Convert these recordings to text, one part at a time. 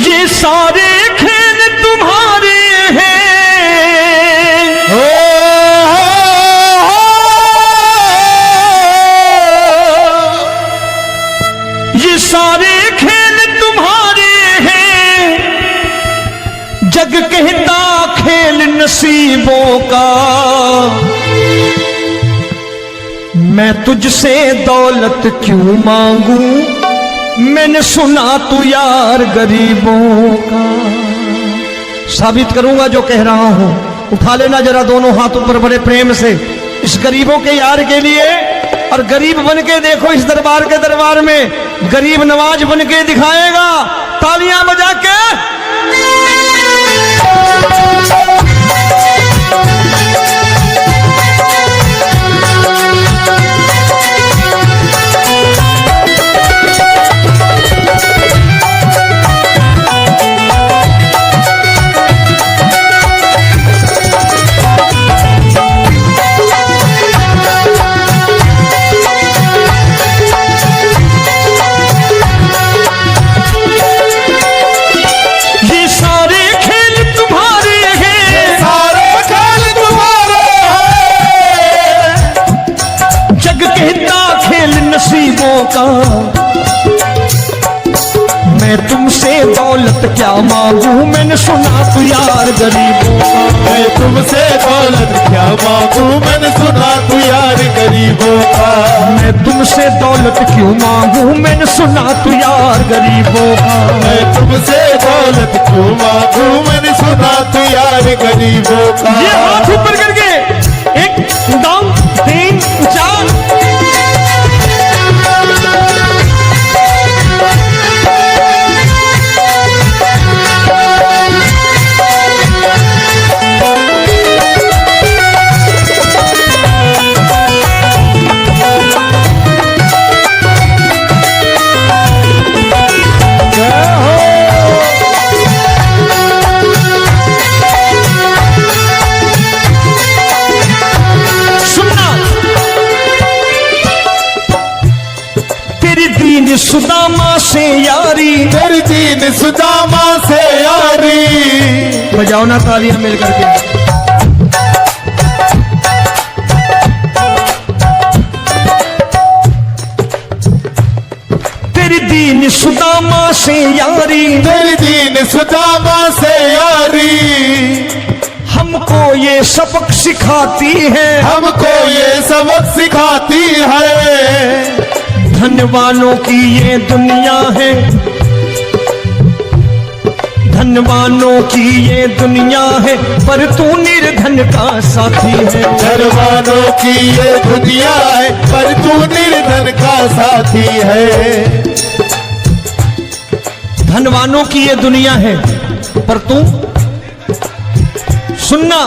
ये सारे खेल तुम्हारे हैं, ये सारे खेल तुम्हारे हैं, जग कहता खेल नसीबों का। मैं तुझसे दौलत क्यों मांगू, मैंने सुना तू यार गरीबों का। साबित करूंगा जो कह रहा हूं। उठा लेना जरा दोनों हाथ ऊपर बड़े प्रेम से इस गरीबों के यार के लिए, और गरीब बन के देखो इस दरबार के दरबार में गरीब नवाज बन के दिखाएगा, तालियां बजा के। नसीबों का मैं तुमसे दौलत क्या मांगू, मैंने सुना तू यार गरीबों का। मैं तुमसे दौलत क्या मांगू, मैंने सुना तू यार गरीबों का। मैं तुमसे दौलत क्यों मांगू, मैंने सुना तू यार गरीबों का। मैं तुमसे दौलत क्यों मांगू, मैंने सुना तू यार गरीबों का। ये हाथ ऊपर करके 1 2 3 4। सुदामा से यारी, तेरी दीन सुदामा से यारी। बजाओ ना तालियां मिल करके। तेरी दीन सुदामा से यारी, तेरी दीन सुदामा से यारी। हमको ये सबक सिखाती है, हमको ये सबक सिखाती है। धनवानों की ये दुनिया है, धनवानों की ये दुनिया है, पर तू निर्धन का साथी है। धनवानों की ये दुनिया है, पर तू निर्धन का साथी है। धनवानों की ये दुनिया है, पर तू सुनना।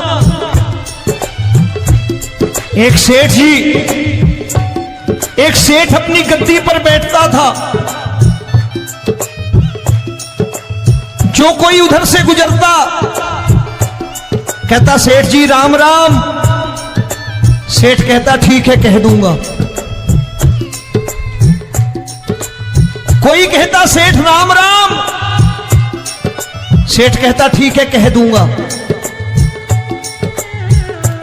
एक सेठ अपनी गद्दी पर बैठता था। जो कोई उधर से गुजरता कहता सेठ जी राम राम। सेठ कहता ठीक है कह दूंगा। कोई कहता सेठ राम राम। सेठ कहता ठीक है कह दूंगा।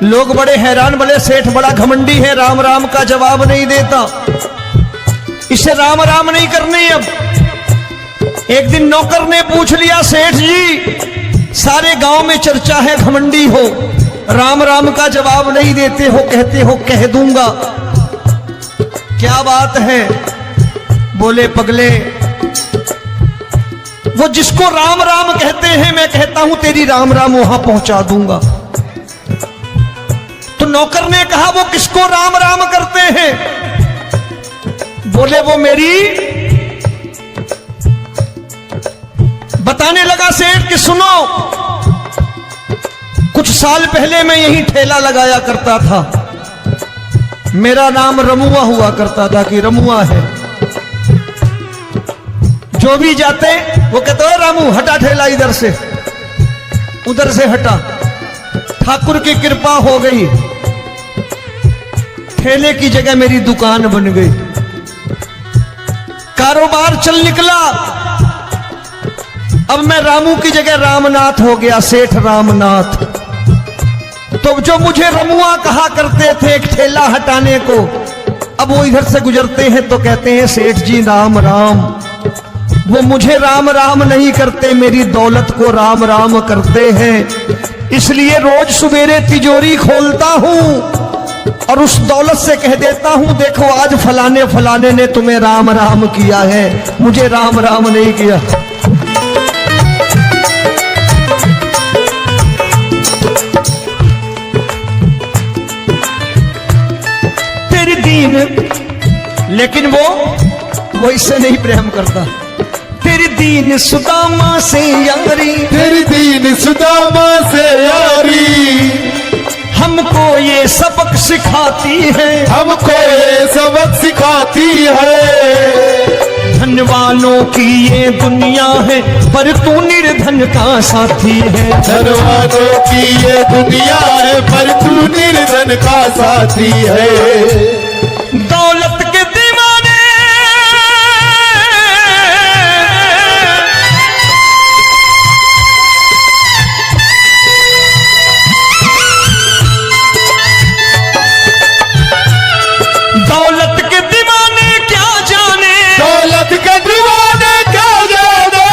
लोग बड़े हैरान, बोले सेठ बड़ा घमंडी है, राम राम का जवाब नहीं देता, इसे राम राम नहीं करने। अब एक दिन नौकर ने पूछ लिया सेठ जी सारे गांव में चर्चा है घमंडी हो, राम राम का जवाब नहीं देते हो, कहते हो कह दूंगा, क्या बात है? बोले पगले वो जिसको राम राम कहते हैं मैं कहता हूं तेरी राम राम वहां पहुंचा दूंगा। तो नौकर ने कहा वो किसको राम राम करते हैं? बोले वो मेरी। बताने लगा सेठ कि सुनो, कुछ साल पहले मैं यहीं ठेला लगाया करता था, मेरा नाम रमुआ हुआ करता था कि रमुआ है। जो भी जाते वो कहते हो रामू हटा ठेला इधर से, उधर से हटा। ठाकुर की कृपा हो गई, ठेले की जगह मेरी दुकान बन गई, कारोबार चल निकला। अब मैं रामू की जगह रामनाथ हो गया, सेठ रामनाथ। तो जो मुझे रमुआ कहा करते थे एक ठेला हटाने को, अब वो इधर से गुजरते हैं तो कहते हैं सेठ जी राम राम। वो मुझे राम राम नहीं करते, मेरी दौलत को राम राम करते हैं। इसलिए रोज सवेरे तिजोरी खोलता हूं और उस दौलत से कह देता हूं, देखो आज फलाने फलाने ने तुम्हें राम राम किया है, मुझे राम राम नहीं किया। तेरी दीन, लेकिन वो इससे नहीं प्रेम करता। तेरी दीन सुदामा से यारी, तेरी दीन सुदामा से यारी, हमको ये सबक सिखाती है, हमको ये सबक सिखाती है। धन वालों की ये दुनिया है, पर तू निर्धन का साथी है। धन वालों की ये दुनिया है, पर तू निर्धन का साथी है। दौलत के दीवाने दौलत के दीवाने क्या जाने, दौलत के दीवाने क्या जाने।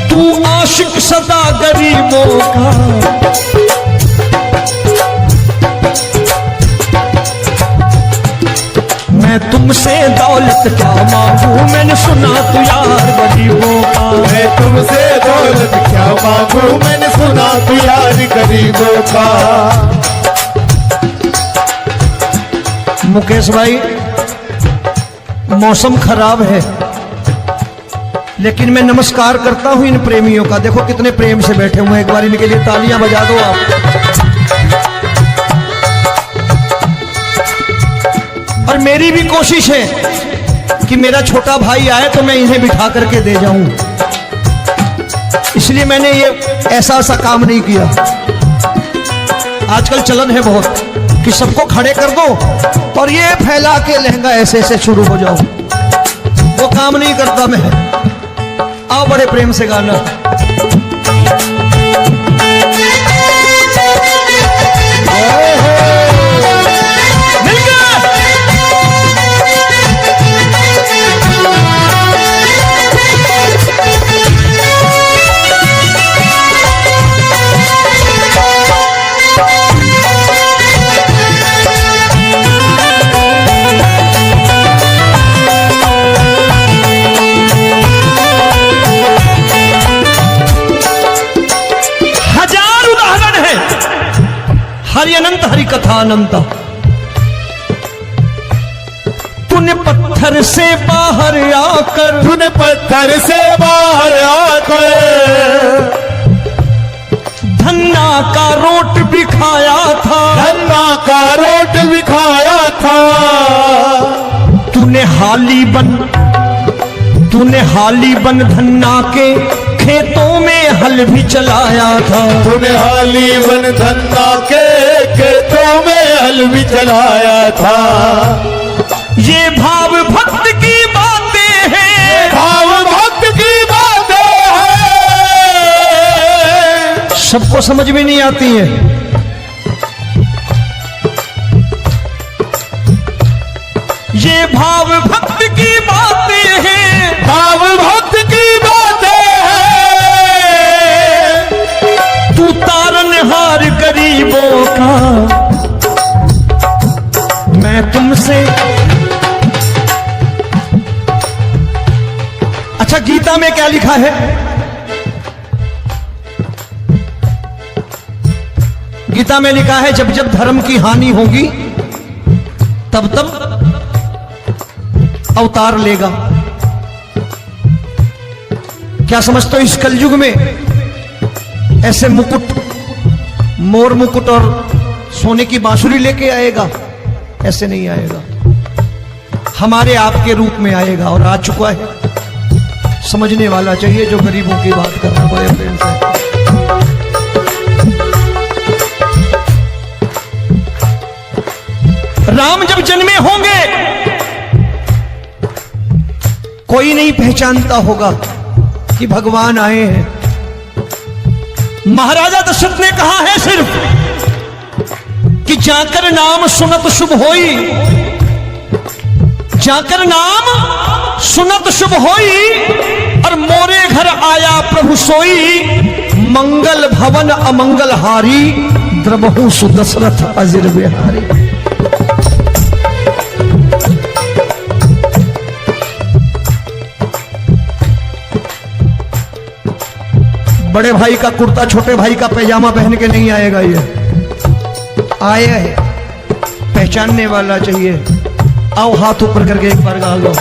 तू आशिक सदा गरीबों का। मैं तुमसे दौलत क्या मांगू, मैंने सुना तू यार गरीबों का। मैं तुमसे दौलत क्या मांगू, मैंने सुना तू यार गरीबों का। मुकेश भाई, मौसम खराब है, लेकिन मैं नमस्कार करता हूं इन प्रेमियों का। देखो कितने प्रेम से बैठे हुए हैं, एक बार इनके लिए तालियां बजा दो आप। और मेरी भी कोशिश है कि मेरा छोटा भाई आए तो मैं इन्हें बिठा करके दे जाऊं, इसलिए मैंने ये ऐसा काम नहीं किया। आजकल चलन है बहुत कि सबको खड़े कर दो और ये फैला के लहंगा ऐसे ऐसे शुरू हो जाओ, वो काम नहीं करता मैं। आओ बड़े प्रेम से गाना। हरि अनंत हरि कथा अनंत। तूने पत्थर से बाहर आकर, तूने पत्थर से बाहर आकर धन्ना का रोट भी खाया था, धन्ना का रोट भी खाया था। तूने हाली बन धन्ना के खेतों में हल भी चलाया था। तूने हाली बन धन्ना के खेतों में हल भी चलाया था। ये भाव भक्त की बातें हैं, भाव भक्त की बातें हैं। सबको समझ में नहीं आती है। ये भाव भक्त की बातें हैं, भाव भक्त की बातें हैं। तू तारनहार गरीबों का। मैं तुमसे, अच्छा गीता में क्या लिखा है? गीता में लिखा है जब जब धर्म की हानि होगी तब तब अवतार लेगा। क्या समझते हो इस कलयुग में ऐसे मुकुट, मोर मुकुट और सोने की बांसुरी लेके आएगा? ऐसे नहीं आएगा, हमारे आपके रूप में आएगा और आ चुका है। समझने वाला चाहिए जो गरीबों की बात कर रहा है बड़े प्रेम से। राम जब जन्मे होंगे कोई नहीं पहचानता होगा, कि भगवान आए हैं। महाराजा दशरथ ने कहा है सिर्फ कि जाकर नाम सुनत शुभ होई, जाकर नाम सुनत शुभ होई, और मोरे घर आया प्रभु सोई, मंगल भवन अमंगल हारी, द्रबहु सुदशरथ अजिर बिहारी। बड़े भाई का कुर्ता छोटे भाई का पैजामा पहन के नहीं आएगा, ये आए है पहचानने वाला चाहिए। आओ हाथ ऊपर करके एक बार गा लो।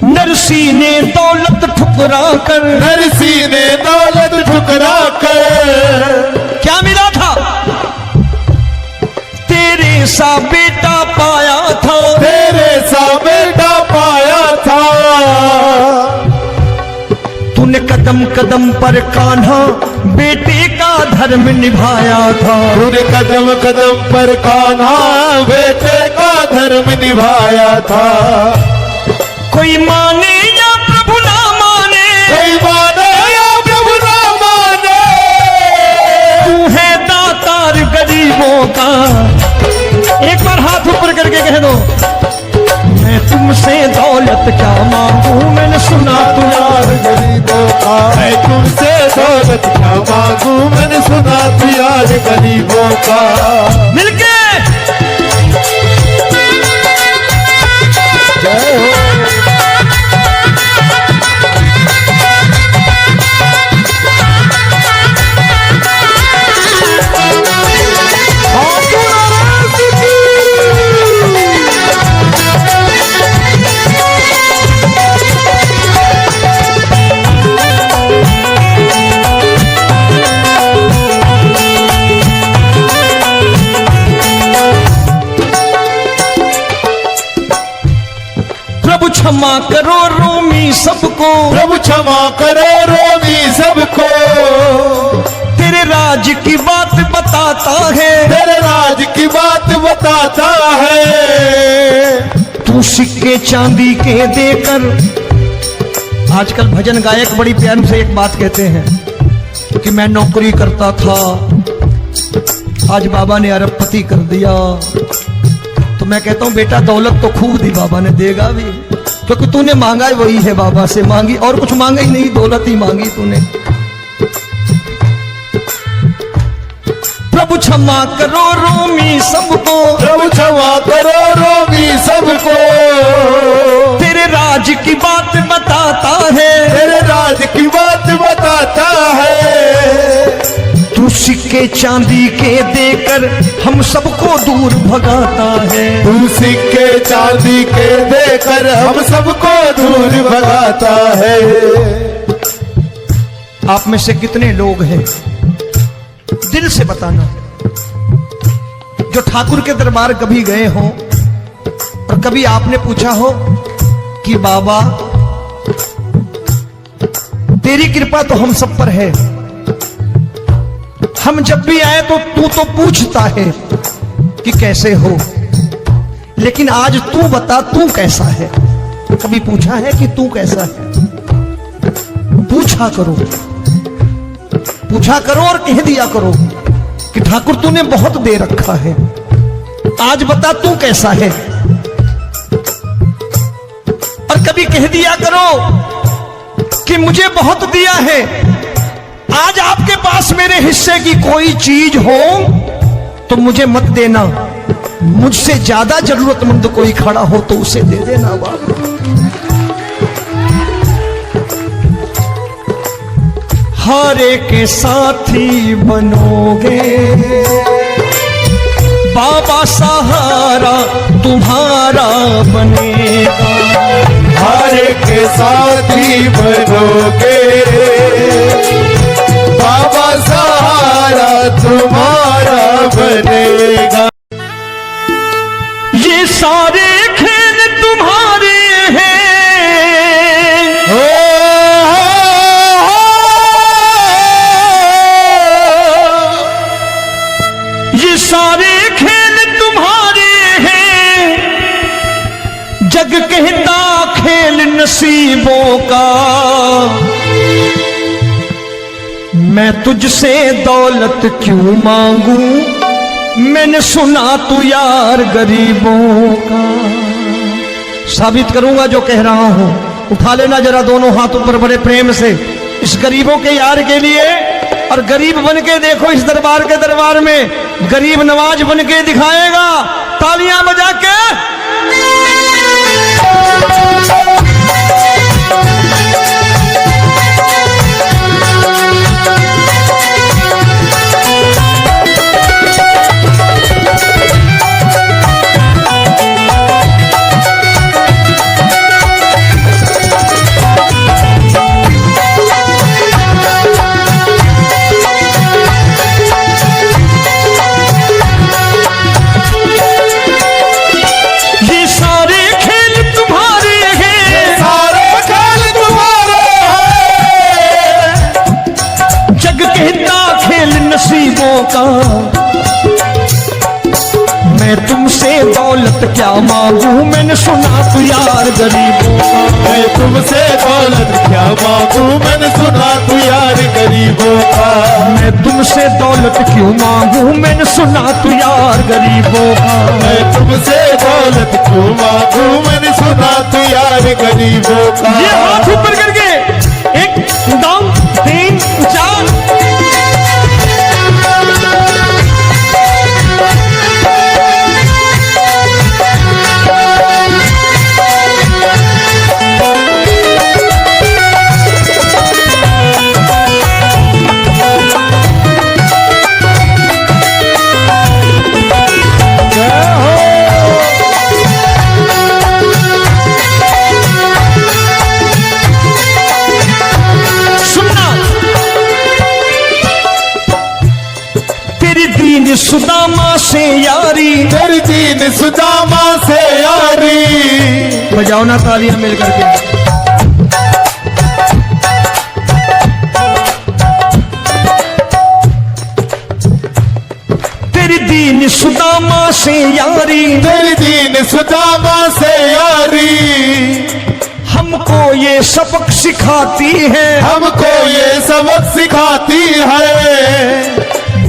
नरसी ने दौलत ठुकरा कर, नरसी ने दौलत ठुकरा कर, क्या मिला था? तेरे सा बेटा पाया था, तेरे सा बेटा पाया था। तूने कदम कदम पर कान्हा बेटे का धर्म निभाया था, तूने कदम कदम पर कान्हा बेटे का धर्म निभाया था। कोई माने या प्रभु ना माने, कोई माने या प्रभु ना माने, तू है दातार गरीबों का। एक बार हाथ ऊपर करके कह दो, मैं तुमसे दौलत क्या मांगू, मैंने सुना तू यार गरीबों का। मैं तुमसे दौलत क्या मांगू, मैंने सुना तू यार गरीबों का। मिलके जय हो। प्रभु क्षमा करो रोमी सबको, प्रभु क्षमा करो रोमी सबको। तेरे राज की बात बताता है, तेरे राज की बात बताता है। तू सिक्के चांदी के देकर। आजकल भजन गायक बड़ी प्यार से एक बात कहते हैं कि मैं नौकरी करता था, आज बाबा ने अरबपति कर दिया। तो मैं कहता हूं बेटा दौलत तो खूब दी बाबा ने, देगा भी, क्योंकि तूने मांगा ही वही है बाबा से, मांगी और कुछ मांगा ही नहीं, दौलत ही मांगी तूने। प्रभु क्षमा करो रोमी सबको, प्रभु क्षमा करो रोमी सबको। तेरे राज की बात बताता है, तेरे राज की बात बताता है। तू सिक्के चांदी के देकर हम सबको दूर भगाता है। तू सिक्के चांदी के देकर हम सबको दूर भगाता है। आप में से कितने लोग हैं, दिल से बताना, जो ठाकुर के दरबार कभी गए हो और कभी आपने पूछा हो कि बाबा तेरी कृपा तो हम सब पर है, हम जब भी आए तो तू तो पूछता है कि कैसे हो, लेकिन आज तू बता तू कैसा है। कभी पूछा है कि तू कैसा है? पूछा करो, पूछा करो और कह दिया करो कि ठाकुर तूने बहुत दे रखा है, आज बता तू कैसा है। और कभी कह दिया करो कि मुझे बहुत दिया है, आज आपके पास मेरे हिस्से की कोई चीज हो तो मुझे मत देना, मुझसे ज्यादा जरूरतमंद कोई खड़ा हो तो उसे दे देना बाबा। हारे के साथी बनोगे बाबा, सहारा तुम्हारा बनेगा। हारे के साथी बनोगे बाबा, सहारा तुम्हारा बनेगा। ये सारे खेल तुम्हारे हैं, मैं तुझसे दौलत क्यों मांगू, मैंने सुना तू यार गरीबों का। साबित करूंगा जो कह रहा हूं। उठा लेना जरा दोनों हाथ ऊपर बड़े प्रेम से इस गरीबों के यार के लिए। और गरीब बन के देखो इस दरबार के दरबार में गरीब नवाज बन के दिखाएगा, तालियां बजा के। का मैं तुमसे दौलत क्या मांगू, मैंने सुना तू यार गरीबों का। मैं तुमसे दौलत क्या मांगू, मैंने सुना तू यार गरीबों का। मैं तुमसे दौलत क्यों मांगू, मैंने सुना तू यार गरीबों का। मैं तुमसे दौलत क्यों मांगू, मैंने सुना तू यार गरीबों का। ये हाथ ऊपर करके 1 2 3 4। सुदामा से यारी, तेरी दीन सुदामा से यारी। बजाओ ना तालियां मिल करके। तेरी दीन सुदामा से यारी, तेरी दीन सुदामा से यारी। हमको ये सबक सिखाती है, हमको ये सबक सिखाती है।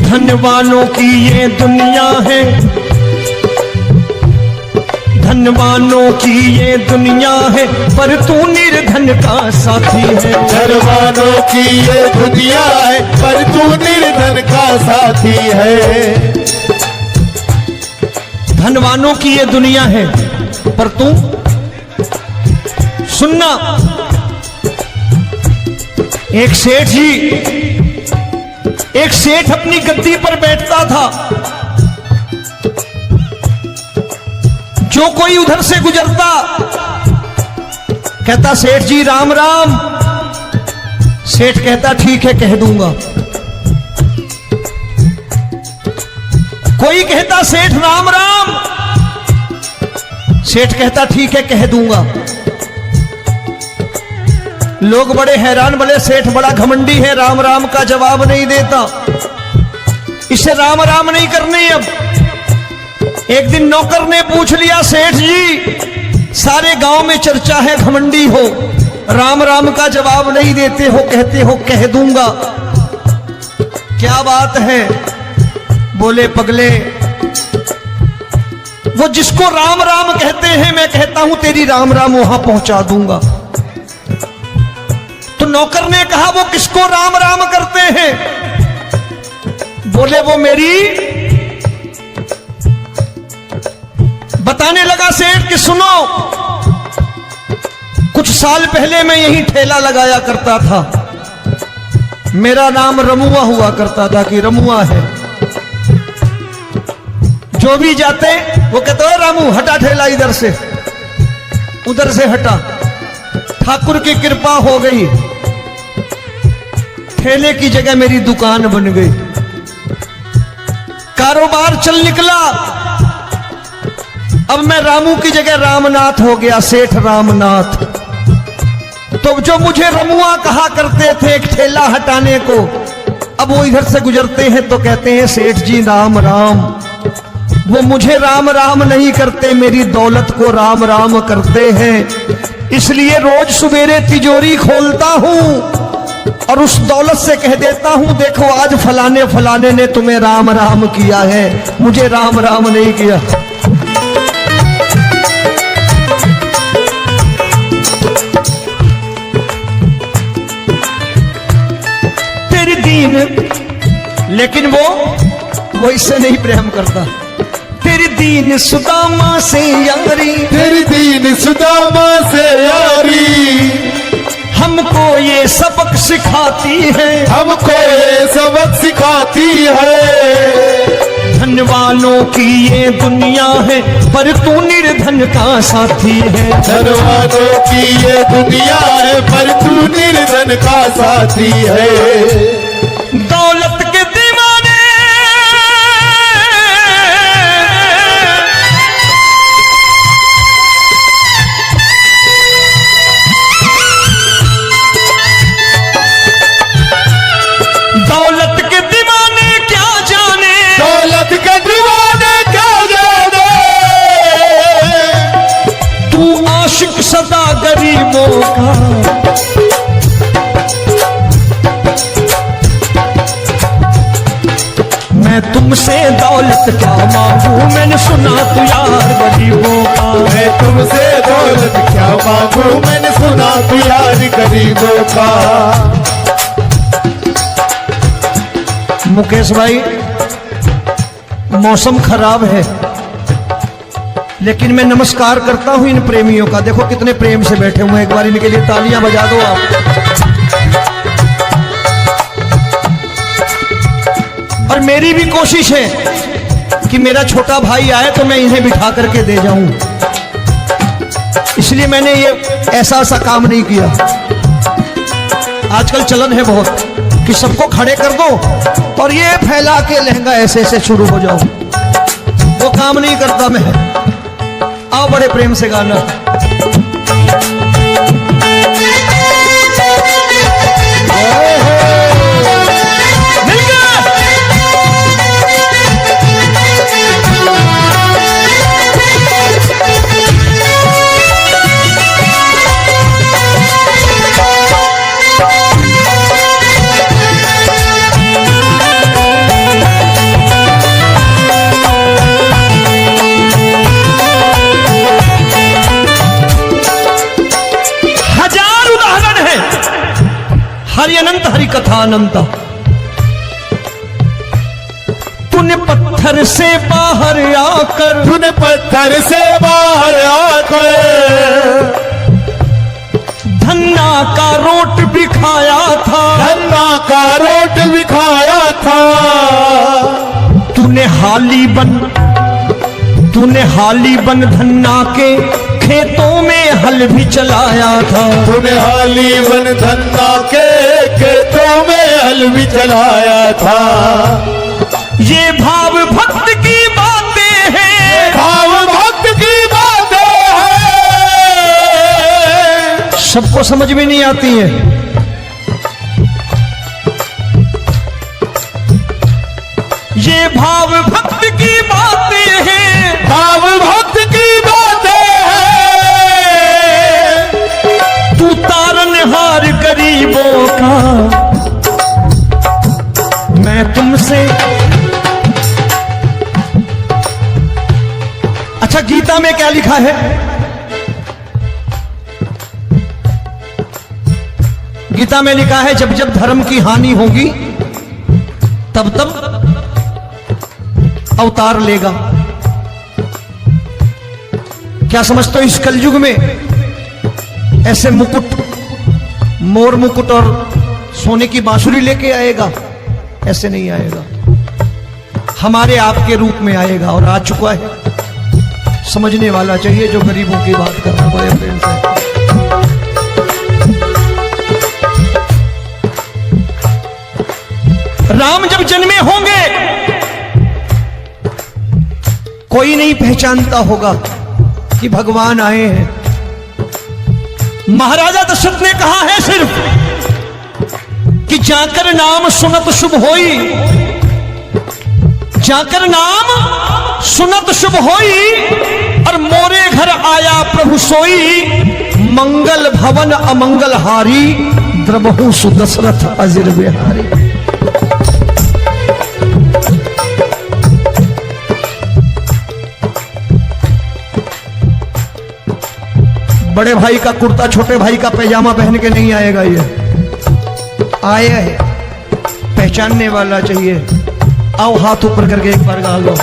धनवानों की ये दुनिया है, धनवानों की ये दुनिया है, पर तू निर्धन का साथी है। धनवानों की ये दुनिया है, पर तू निर्धन का साथी है। धनवानों की ये दुनिया है, पर तू सुनना। एक सेठ अपनी गद्दी पर बैठता था। जो कोई उधर से गुजरता कहता सेठ जी राम राम। सेठ कहता ठीक है कह दूंगा। कोई कहता सेठ राम राम। सेठ कहता ठीक है कह दूंगा। लोग बड़े हैरान, बोले सेठ बड़ा घमंडी है, राम राम का जवाब नहीं देता, इसे राम राम नहीं करने। अब एक दिन नौकर ने पूछ लिया सेठ जी सारे गांव में चर्चा है घमंडी हो, राम राम का जवाब नहीं देते हो, कहते हो कह दूंगा, क्या बात है? बोले पगले वो जिसको राम राम कहते हैं मैं कहता हूं तेरी राम राम वहां पहुंचा दूंगा। तो नौकर ने कहा वो किसको राम राम करते हैं? बोले वो मेरी। बताने लगा सेठ कि सुनो, कुछ साल पहले मैं यहीं ठेला लगाया करता था, मेरा नाम रमुआ हुआ करता था कि रमुआ है। जो भी जाते वो कहते हो रामू हटा ठेला इधर से, उधर से हटा। ठाकुर की कृपा हो गई, ठेले की जगह मेरी दुकान बन गई, कारोबार चल निकला। अब मैं रामू की जगह रामनाथ हो गया, सेठ रामनाथ। तो जो मुझे रमुआ कहा करते थे एक ठेला हटाने को, अब वो इधर से गुजरते हैं तो कहते हैं सेठ जी राम राम। वो मुझे राम राम नहीं करते, मेरी दौलत को राम राम करते हैं। इसलिए रोज सवेरे तिजोरी खोलता हूं, और उस दौलत से कह देता हूं देखो आज फलाने फलाने ने तुम्हें राम राम किया है, मुझे राम राम नहीं किया। तेरी दीन, लेकिन वो इससे नहीं प्रेम करता। तेरी दीन सुदामा से यारी, तेरी दीन सुदामा से यारी हमको ये सबक सिखाती है, हमको ये सबक सिखाती है। धन वालों की ये दुनिया है पर तू निर्धन का साथी है। धन वालों की ये दुनिया है पर तू निर्धन का साथी है। दौलत के दीवाने दौलत के दीवाने क्या जाने, दौलत के दीवाने क्या जाने। तू आशिक सदा गरीबों का। मैं तुमसे दौलत क्या मांगू, मैंने सुना तू यार गरीबों का। मैं तुमसे दौलत क्या मांगू, मैंने सुना तू यार गरीबों का। मुकेश भाई, मौसम खराब है लेकिन मैं नमस्कार करता हूं इन प्रेमियों का। देखो कितने प्रेम से बैठे हुए हैं, एक बार इनके लिए तालियां बजा दो आप। और मेरी भी कोशिश है कि मेरा छोटा भाई आए तो मैं इन्हें बिठा करके दे जाऊं, इसलिए मैंने ये ऐसा काम नहीं किया। आजकल चलन है बहुत कि सबको खड़े कर दो और ये फैला के लहंगा ऐसे ऐसे शुरू हो जाओ, वो काम नहीं करता मैं। आओ बड़े प्रेम से गाना। हरि अनंत हरि कथा अनंत। तूने पत्थर से बाहर आकर, तूने पत्थर से बाहर आकर धन्ना का रोट भी खाया था, धन्ना का रोट भी खाया था। तूने हाली बन धन्ना के खेतों में हल भी चलाया था। तूने हाली बन धन्ना के खेतों में हल भी चलाया था। ये भाव भक्त की बातें हैं, भाव भक्त की बातें हैं। सबको समझ में नहीं आती है। ये भाव भक्त की बातें हैं, भाव भक्त की बातें हैं। तू तारनहार गरीबों का। मैं तुमसे, अच्छा गीता में क्या लिखा है? गीता में लिखा है जब जब धर्म की हानि होगी तब तब अवतार लेगा। क्या समझते हो इस कलयुग में ऐसे मुकुट, मोर मुकुट और सोने की बांसुरी लेके आएगा? ऐसे नहीं आएगा, हमारे आपके रूप में आएगा और आ चुका है। समझने वाला चाहिए जो गरीबों की बात कर रहा है बड़े प्रेम से। राम जब जन्मे होंगे कोई नहीं पहचानता होगा कि भगवान आए हैं। महाराजा दशरथ ने कहा है सिर्फ कि जाकर नाम सुनत शुभ होई, जाकर नाम सुनत शुभ होई और मोरे घर आया प्रभु सोई। मंगल भवन अमंगल हारी द्रबहु सुदशरथ अजिर बिहारी। बड़े भाई का कुर्ता छोटे भाई का पैजामा पहन के नहीं आएगा, ये आया है पहचानने वाला चाहिए। आओ हाथ ऊपर करके एक बार गा लो।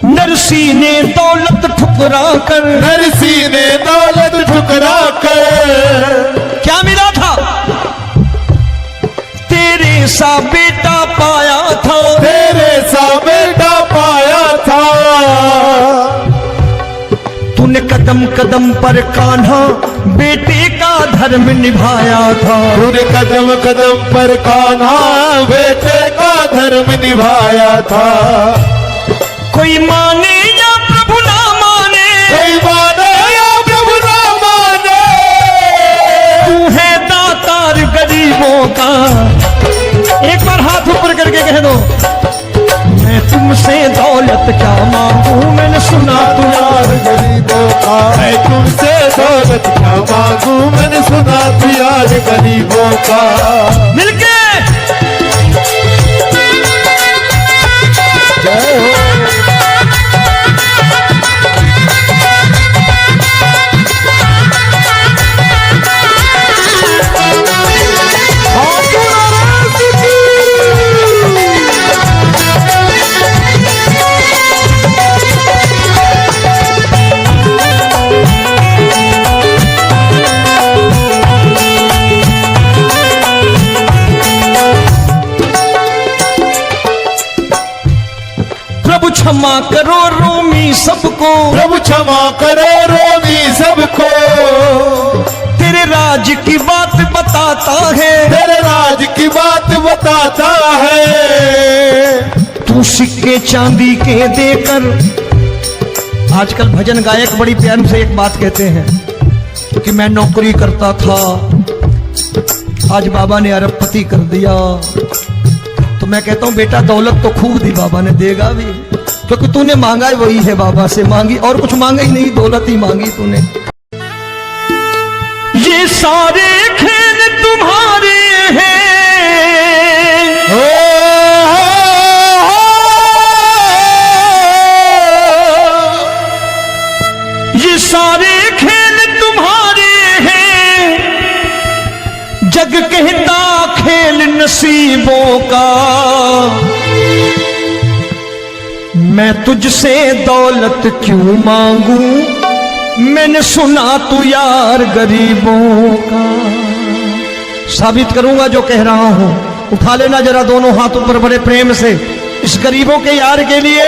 नरसी ने दौलत ठुकरा कर, नरसी ने दौलत ठुकरा कर, क्या मिला था? तेरे सा बेटा पाया था, तेरे सा बेटा पाया था। तूने कदम कदम पर कान्हा बेटे का धर्म निभाया था। तूने कदम कदम पर कान्हा बेटे का धर्म निभाया था। कोई माने या प्रभु ना माने, कोई माने या प्रभु ना माने, तू है दातार गरीबों का। एक बार हाथ ऊपर करके कह दो, मैं तुमसे दौलत क्या मांगू, मैंने सुना तू यार गरीबों का। मैं तुमसे दौलत क्या मांगू, मैंने सुना तू यार गरीबों का। मिलके जय हो। प्रभु क्षमा करो रोमी सबको, प्रभु क्षमा करो रोमी सबको। तेरे राज की बात बताता है, तेरे राज की बात बताता है। तू सिक्के चांदी के देकर। आजकल भजन गायक बड़ी प्यार से एक बात कहते हैं कि मैं नौकरी करता था, आज बाबा ने अरबपति कर दिया। तो मैं कहता हूं बेटा दौलत तो खूब दी बाबा ने, देगा भी, क्योंकि तूने मांगा वही है, बाबा से मांगी और कुछ मांगा ही नहीं, दौलत ही मांगी तूने। ये सारे खेल तुम्हारे हैं, ये सारे खेल तुम्हारे हैं, जग कहता खेल नसीबों का। मैं तुझसे दौलत क्यों मांगू, मैंने सुना तू यार गरीबों का। साबित करूंगा जो कह रहा हूं। उठा लेना जरा दोनों हाथ ऊपर बड़े प्रेम से इस गरीबों के यार के लिए,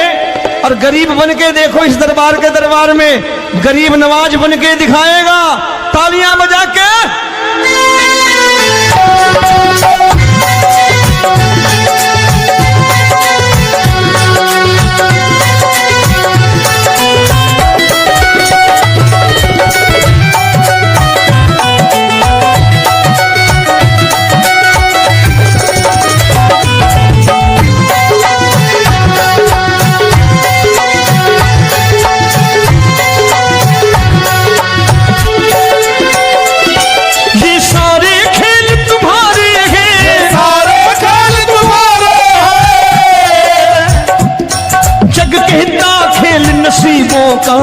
और गरीब बन के देखो इस दरबार के दरबार में गरीब नवाज बन के दिखाएगा, तालियां बजा के। नसीबों का।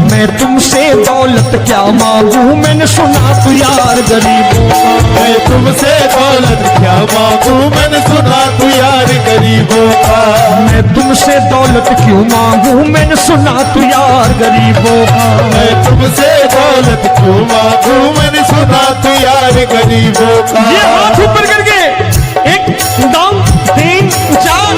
मैं तुमसे दौलत क्या मांगू, मैंने सुना तू यार गरीबों का। मैं तुमसे दौलत क्या मांगू, मैंने सुना तू यार गरीबों का। मैं तुमसे दौलत क्यों मांगू, मैंने सुना तू यार गरीबों का। मैं तुमसे दौलत क्यों मांगू, मैंने सुना तू यार गरीबों का। ये हाथ ऊपर करके 1 2 3 4।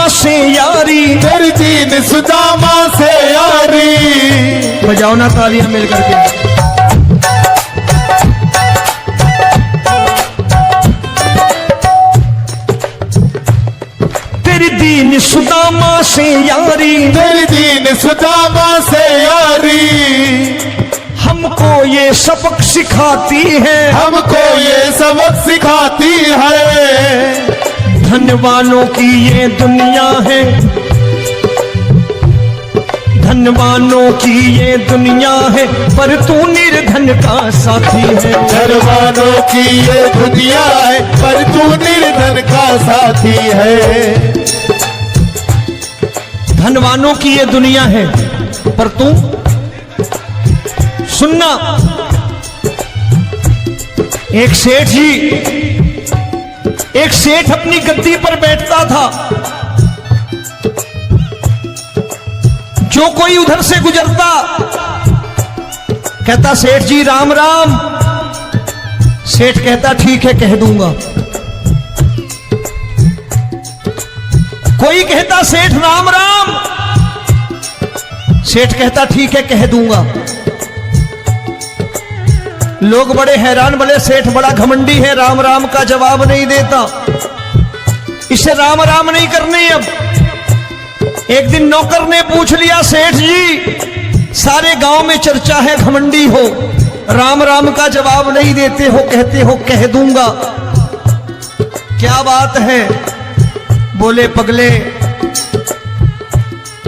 से यारी, तेरी दीन सुदामा से यारी। बजाओ ना तालियां मिल करके। तेरी दीन सुदामा से यारी, तेरी दीन सुदामा से यारी। हमको ये सबक सिखाती है, हमको ये सबक सिखाती है। धनवानों की ये दुनिया है, धनवानों की ये दुनिया है, पर तू निर्धन का साथी है। धनवानों की ये दुनिया है, पर तू निर्धन का साथी है। धनवानों की ये दुनिया है, पर तू सुनना। एक सेठ जी, एक सेठ अपनी गद्दी पर बैठता था। जो कोई उधर से गुजरता कहता सेठ जी राम राम। सेठ कहता ठीक है कह दूंगा। कोई कहता सेठ राम राम। सेठ कहता ठीक है कह दूंगा। लोग बड़े हैरान, बोले सेठ बड़ा घमंडी है, राम राम का जवाब नहीं देता, इसे राम राम नहीं करनी। अब एक दिन नौकर ने पूछ लिया सेठ जी सारे गांव में चर्चा है घमंडी हो, राम राम का जवाब नहीं देते हो, कहते हो कह दूंगा, क्या बात है? बोले पगले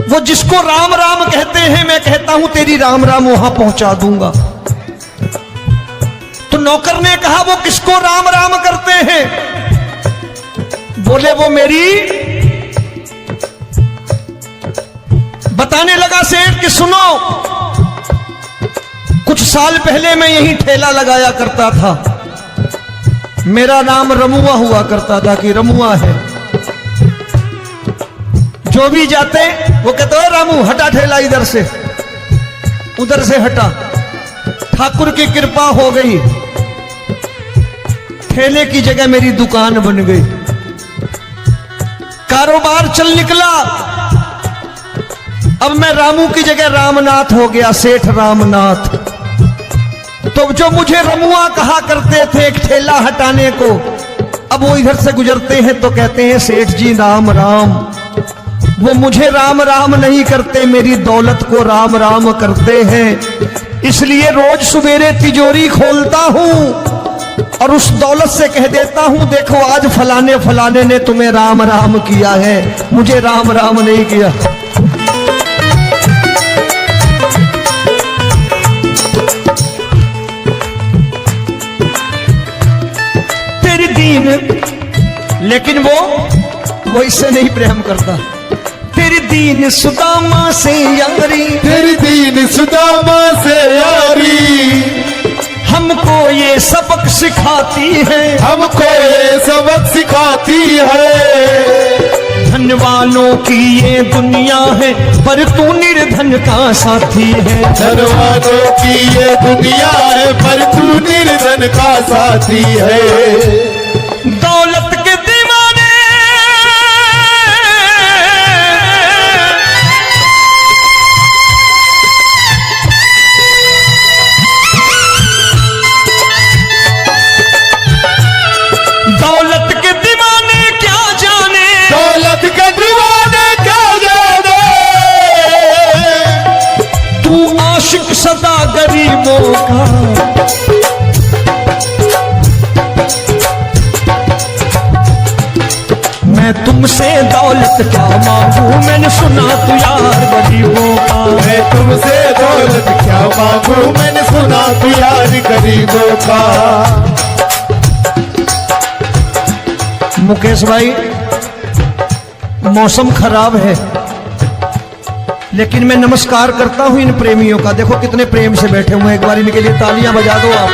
वो जिसको राम राम कहते हैं मैं कहता हूं तेरी राम राम वहां पहुंचा दूंगा। तो नौकर ने कहा वो किसको राम राम करते हैं? बोले वो मेरी। बताने लगा सेठ कि सुनो, कुछ साल पहले मैं यही ठेला लगाया करता था, मेरा नाम रमुआ हुआ करता था कि रमुआ है। जो भी जाते वो कहते हो रामू हटा ठेला इधर से, उधर से हटा। ठाकुर की कृपा हो गई, ठेले की जगह मेरी दुकान बन गई, कारोबार चल निकला। अब मैं रामू की जगह रामनाथ हो गया, सेठ रामनाथ। तो जो मुझे रमुआ कहा करते थे एक ठेला हटाने को, अब वो इधर से गुजरते हैं तो कहते हैं सेठ जी राम राम। वो मुझे राम राम नहीं करते, मेरी दौलत को राम राम करते हैं। इसलिए रोज सवेरे तिजोरी खोलता हूं और उस दौलत से कह देता हूं देखो आज फलाने फलाने ने तुम्हें राम राम किया है, मुझे राम राम नहीं किया। तेरी दीन, लेकिन वो इससे नहीं प्रेम करता। तेरी दीन सुदामा से यारी, तेरी दीन सुदामा से यारी। हमको ये सबक सिखाती है, हमको ये सबक सिखाती है। धनवानों की ये दुनिया है, पर तू निर्धन का साथी है। धनवानों की ये दुनिया है, पर तू निर्धन का साथी है। दौलत के दीवाने दौलत के दीवाने क्या जाने, दौलत के दीवाने क्या जाने। तू आशिक सदा गरीबों का। मैं तुमसे दौलत क्या मांगू, मैंने सुना तू यार गरीबों का। मैं तुमसे दौलत क्या मांगू, मैंने सुना तू यार गरीबों का। मुकेश भाई मौसम खराब है, लेकिन मैं नमस्कार करता हूं इन प्रेमियों का। देखो कितने प्रेम से बैठे हुए हैं, एक बार इनके लिए तालियां बजा दो आप।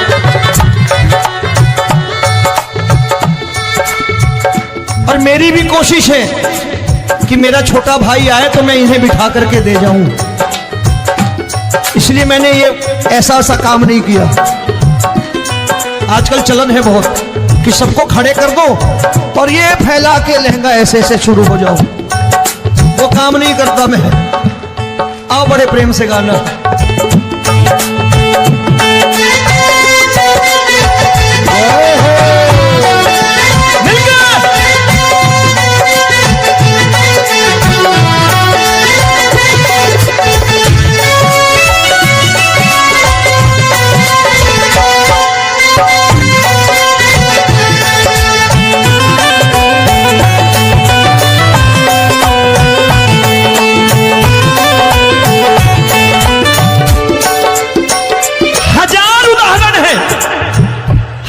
और मेरी भी कोशिश है कि मेरा छोटा भाई आए तो मैं इन्हें बिठा करके दे जाऊं, इसलिए मैंने ये ऐसा काम नहीं किया। आजकल चलन है बहुत कि सबको खड़े कर दो और ये फैला के लहंगा ऐसे ऐसे शुरू हो जाओ। वो काम नहीं करता मैं। आओ बड़े प्रेम से गाना।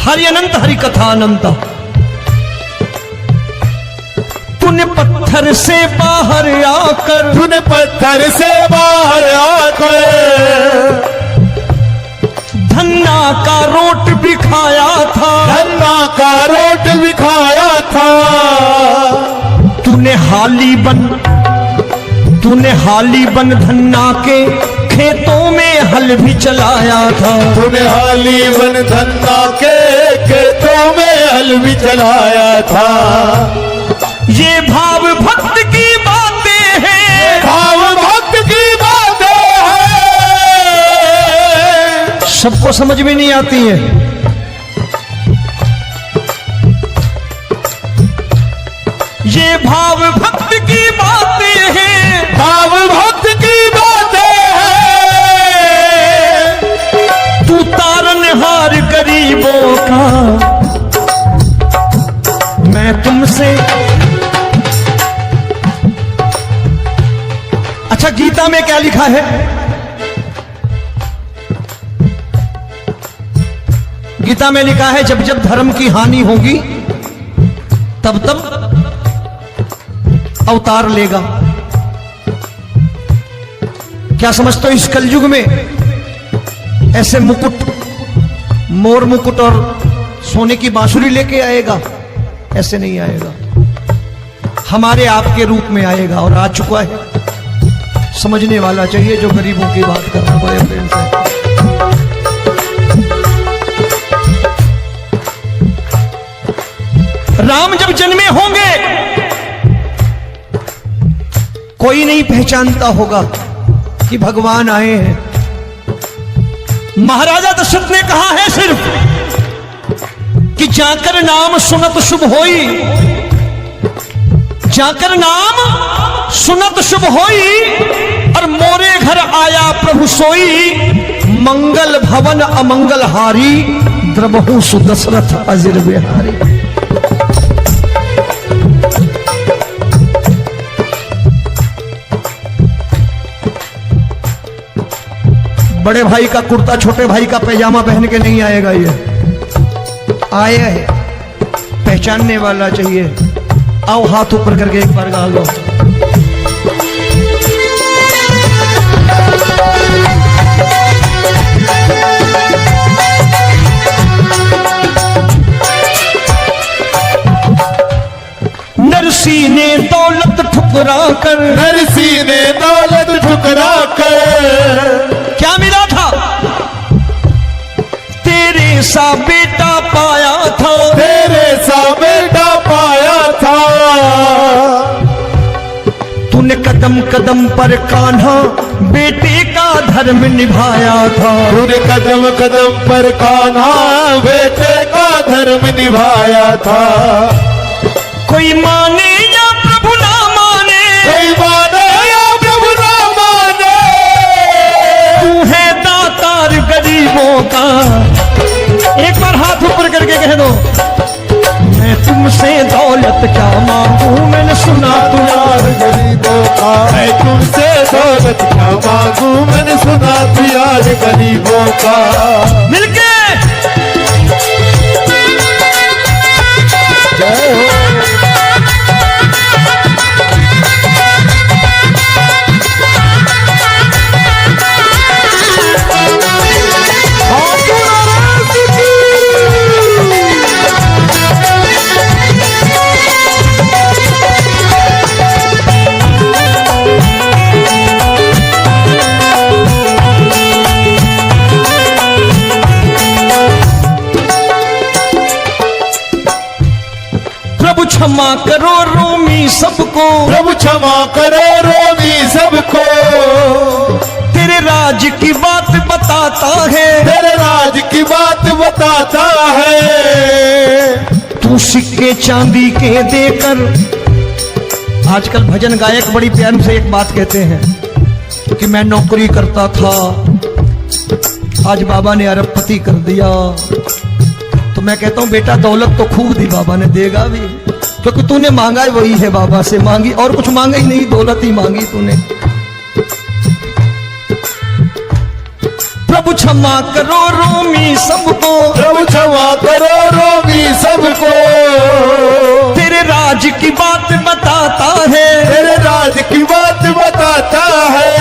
हरि अनंत हरि कथा अनंत। तूने पत्थर से बाहर आकर, तूने पत्थर से बाहर आकर धन्ना का रोट भी खाया था, धन्ना का रोट भी खाया था। तूने हाली बन धन्ना के खेतों में हल भी चलाया था। तूने हाली बन धन्ना के खेतों में हल भी चलाया था। ये भाव भक्त की बातें हैं, भाव भक्त की बातें हैं। सबको समझ में नहीं आती है। ये भाव भक्त की बातें हैं, भाव भक्त की बातें हैं। तू तारनहार गरीबों का, मैं तुमसे। अच्छा, गीता में क्या लिखा है? गीता में लिखा है जब जब धर्म की हानि होगी तब तब अवतार लेगा। क्या समझते हो इस कलयुग में ऐसे मुकुट, मोर मुकुट और सोने की बांसुरी लेके आएगा? ऐसे नहीं आएगा, हमारे आपके रूप में आएगा और आ चुका है। समझने वाला चाहिए जो गरीबों की बात कर रहा है बड़े प्रेम से। राम जब जन्मे होंगे कोई नहीं पहचानता होगा कि भगवान आए हैं। महाराजा दशरथ ने कहा है सिर्फ कि जाकर नाम सुनत शुभ होई, जाकर नाम सुनत शुभ होई, और मोरे घर आया प्रभु सोई, मंगल भवन अमंगल हारी, द्रबहु सुदशरथ अजिर बिहारी। बड़े भाई का कुर्ता छोटे भाई का पैजामा पहन के नहीं आएगा, ये आया है, पहचानने वाला चाहिए। आओ हाथ ऊपर करके एक बार गा लो। नरसी ने दौलत ठुकरा कर, नरसी ने दौलत ठुकरा कर क्या मिला था? तेरे सा बेटा पाया था, तेरे सा बेटा पाया था। तूने कदम कदम पर कान्हा बेटे का धर्म निभाया था, तूने कदम कदम पर कान्हा बेटे का धर्म निभाया था। कोई माने या प्रभु ना माने, कोई माने या प्रभु ना माने, तू है दातार गरीबों का। एक बार हाथ ऊपर करके कह दो, मैं तुमसे दौलत क्या मांगू, मैंने सुना तू यार गरीबों का। मैं तुमसे दौलत क्या मांगू, मैंने सुना तू यार गरीबों का। मिलके जय हो। क्षमा करो रोमी सबको, प्रभु क्षमा करो रोमी सबको। तेरे राज की बात बताता है, तेरे राज की बात बताता है। तू सिक्के चांदी के देकर। आजकल भजन गायक बड़ी प्यार से एक बात कहते हैं कि मैं नौकरी करता था, आज बाबा ने अरबपति कर दिया। तो मैं कहता हूं बेटा दौलत तो खूब दी बाबा ने, देगा भी, क्योंकि तूने मांगा ही वही है, बाबा से मांगी और कुछ मांगा ही नहीं, दौलत ही मांगी तूने। प्रभु क्षमा करो रोमी सबको, प्रभु क्षमा करो रोमी सबको। तेरे राज की बात बताता है, तेरे राज की बात बताता है।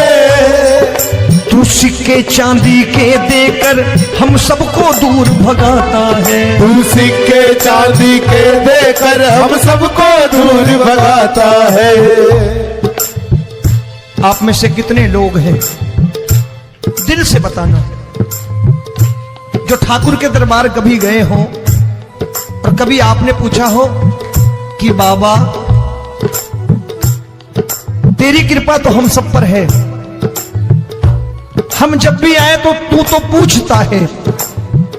तू सिक्के चांदी के देकर हम सबको दूर भगाता है। तू सिक्के चांदी के देकर हम सबको दूर भगाता है। आप में से कितने लोग हैं, दिल से बताना, जो ठाकुर के दरबार कभी गए हो और कभी आपने पूछा हो कि बाबा तेरी कृपा तो हम सब पर है, हम जब भी आए तो तू तो पूछता है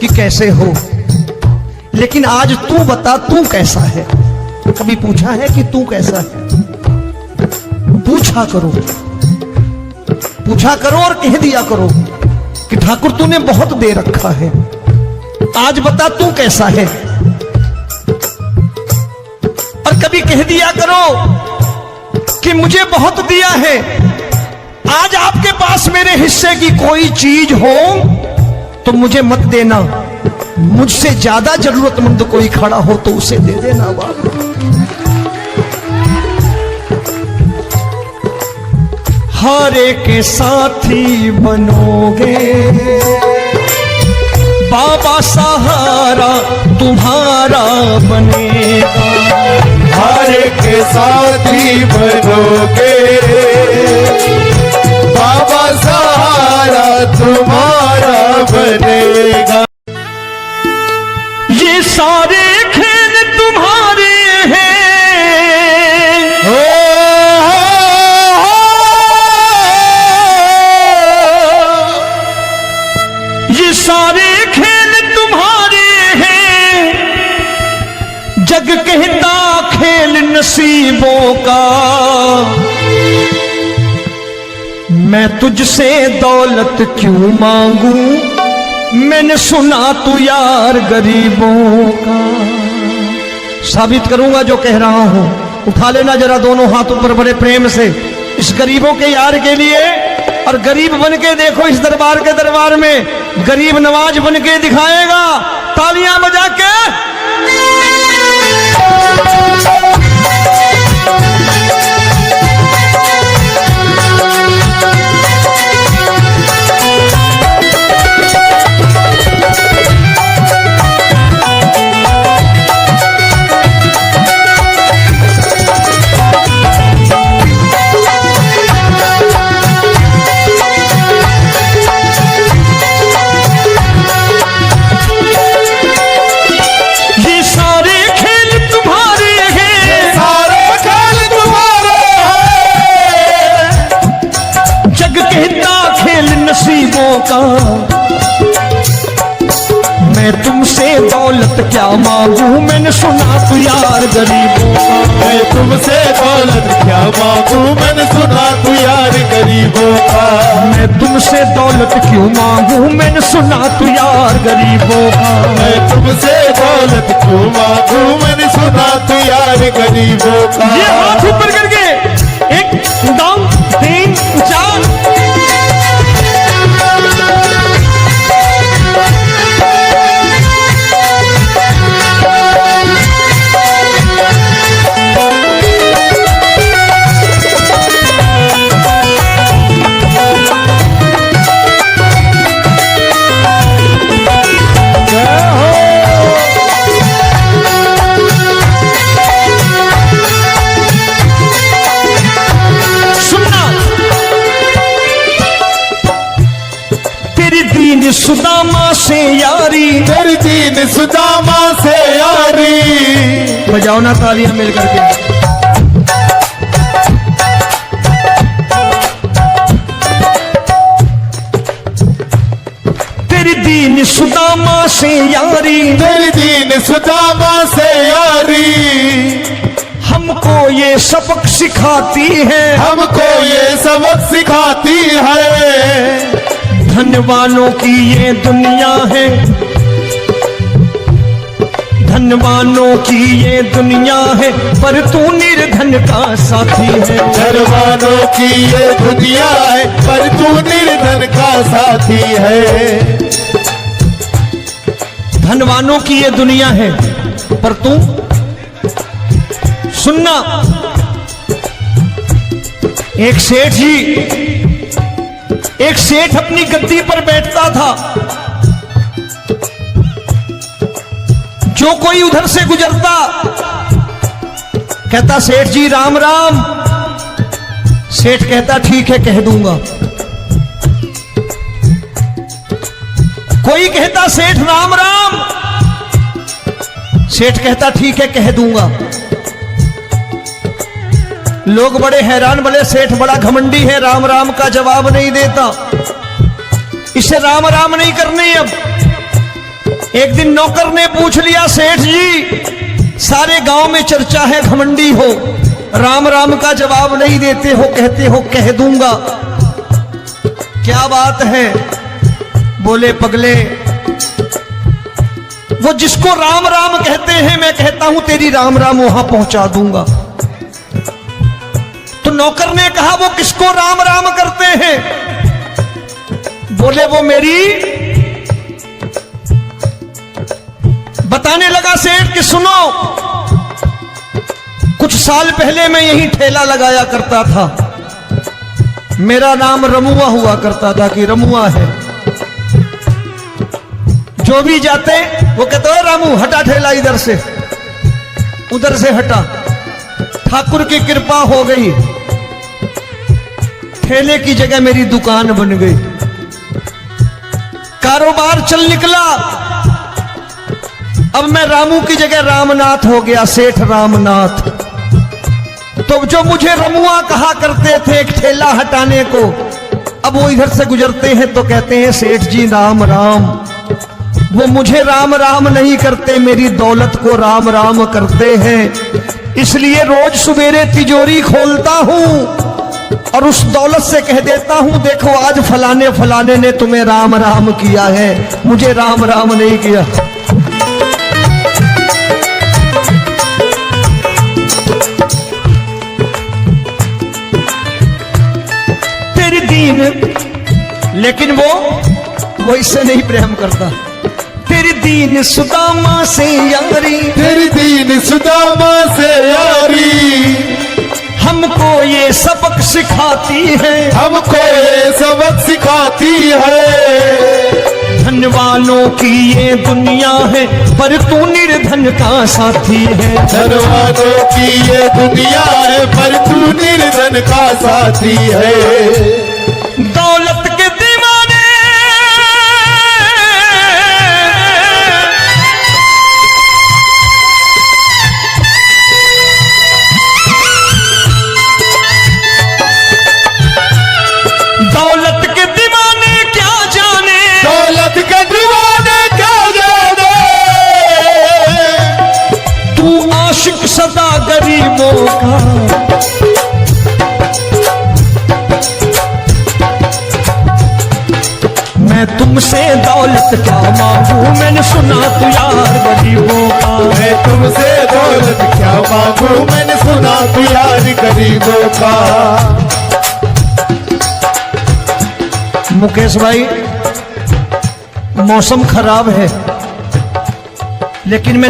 कि कैसे हो, लेकिन आज तू बता तू कैसा है। कभी पूछा है कि तू कैसा है? पूछा करो, पूछा करो और कह दिया करो कि ठाकुर तूने बहुत दे रखा है, आज बता तू कैसा है। और कभी कह दिया करो कि मुझे बहुत दिया है, आज आपके पास मेरे हिस्से की कोई चीज हो तो मुझे मत देना, मुझसे ज्यादा जरूरतमंद कोई खड़ा हो तो उसे दे देना बाबा। हारे के साथी बनोगे बाबा, सहारा तुम्हारा बनेगा। हारे के साथी बनोगे बाबा, सहारा तुम्हारा बनेगा। ये सारे खेल तुम्हारे हैं, ये सारे खेल तुम्हारे हैं, जग कहता खेल नसीबों का। मैं तुझसे दौलत क्यों मांगू, मैंने सुना तू यार गरीबों का। साबित करूंगा जो कह रहा हूं, उठा लेना जरा दोनों हाथ ऊपर बड़े प्रेम से इस गरीबों के यार के लिए, और गरीब बन के देखो इस दरबार के दरबार में गरीब नवाज बन के दिखाएगा, तालियां बजा के। नसीबों का मैं तुमसे दौलत क्या मांगू, मैंने सुना तू यार गरीबों का। मैं तुमसे दौलत क्या मांगू, मैंने सुना तू यार गरीबों का। मैं तुमसे दौलत क्यों मांगू, मैंने सुना तू यार गरीबों का। मैं तुमसे दौलत क्यों मांगू, मैंने सुना तू यार गरीबों का। ये हाथ ऊपर करके 1 2 3 4 सुदामा से यारी, तेरी दीन सुदामा से यारी। बजाओ बजाओ ना तालियां मिल करके। तेरी दीन सुदामा से यारी, तेरी दीन सुदामा से यारी, हमको ये सबक सिखाती है, हमको ये सबक सिखाती है। धनवानों की ये दुनिया है, धनवानों की ये दुनिया है, पर तू निर्धन का साथी है। धनवानों की ये दुनिया है, पर तू निर्धन का साथी है। धनवानों की ये दुनिया है, पर तू सुनना। एक सेठ जी, एक सेठ अपनी गद्दी पर बैठता था। जो कोई उधर से गुजरता कहता सेठ जी राम राम। सेठ कहता ठीक है कह दूंगा। कोई कहता सेठ राम राम, सेठ कहता ठीक है कह दूंगा। लोग बड़े हैरान, बोले सेठ बड़ा घमंडी है, राम राम का जवाब नहीं देता, इसे राम राम नहीं करने। अब एक दिन नौकर ने पूछ लिया, सेठ जी सारे गांव में चर्चा है घमंडी हो, राम राम का जवाब नहीं देते हो, कहते हो कह दूंगा, क्या बात है? बोले पगले, वो जिसको राम राम कहते हैं मैं कहता हूं तेरी राम राम वहां पहुंचा दूंगा। तो नौकर ने कहा वो किसको राम राम करते हैं? बोले वो मेरी। बताने लगा सेठ कि सुनो, कुछ साल पहले मैं यहीं ठेला लगाया करता था, मेरा नाम रमुआ हुआ करता था कि रमुआ है। जो भी जाते वो कहते हो रामू हटा ठेला इधर से, उधर से हटा। ठाकुर की कृपा हो गई, ठेले की जगह मेरी दुकान बन गई, कारोबार चल निकला। अब मैं रामू की जगह रामनाथ हो गया, सेठ रामनाथ। तो जो मुझे रमुआ कहा करते थे एक ठेला हटाने को, अब वो इधर से गुजरते हैं तो कहते हैं सेठ जी राम राम। वो मुझे राम राम नहीं करते, मेरी दौलत को राम राम करते हैं। इसलिए रोज सवेरे तिजोरी खोलता हूं और उस दौलत से कह देता हूं देखो आज फलाने फलाने ने तुम्हें राम राम किया है, मुझे राम राम नहीं किया। तेरी दीन, लेकिन वो इससे नहीं प्रेम करता। तेरी दीन सुदामा से यारी, तेरी दीन सुदामा से यारी, हमको ये सबक सिखाती है, हमको ये सबक सिखाती है। धनवानों की ये दुनिया है, पर तू निर्धन का साथी है। धनवानों की ये दुनिया है, पर तू निर्धन का साथी है। दौलत के दीवाने सदा गरीबों का, मैं तुमसे दौलत क्या मांगू, मैंने सुना तू यार गरीबों का। मैं तुमसे दौलत क्या मांगू, मैंने सुना तू यार गरीबों का। मुकेश भाई मौसम खराब है, लेकिन मैं